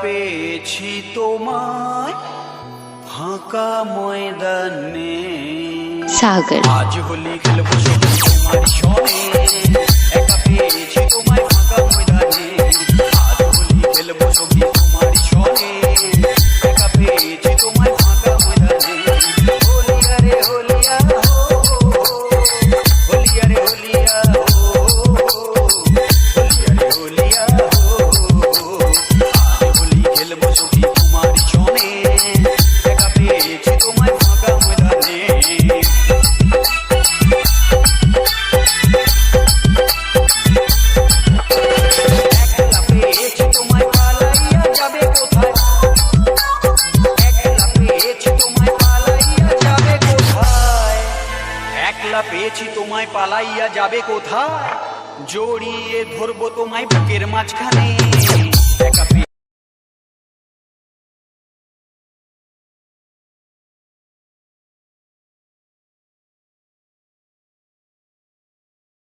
পেয়েছি তোমায় ফাঁকা ময়দানে। सागर আজ হোলি খেলবো সবই তোমার সনে, একা পেয়েছি তোমায় ফাঁকা ময়দানে। আজ হোলি খেলবো সবই তোমার সনে, একা পেয়েছি তোমায় ফাঁকা ময়দানে। হোলিয়া রে হোলিয়া হো, হোলিয়া রে হোলিয়া হো, হোলিয়া রে হোলিয়া হো। আজ হোলি খেলবো সবই তোমার সনে, একা পেয়েছি তোমায় ফাঁকা ময়দানে। একলা পেয়েছি তোমায় পালাইয়া যাবে কোথায়, একলা পেয়েছি তোমায় পালাইয়া যাবে কোথায়, একলা পেয়েছি তোমায় পালাইয়া যাবে কোথায়, জড়িয়ে ধরবো তোমায় বুকের মাঝখানে।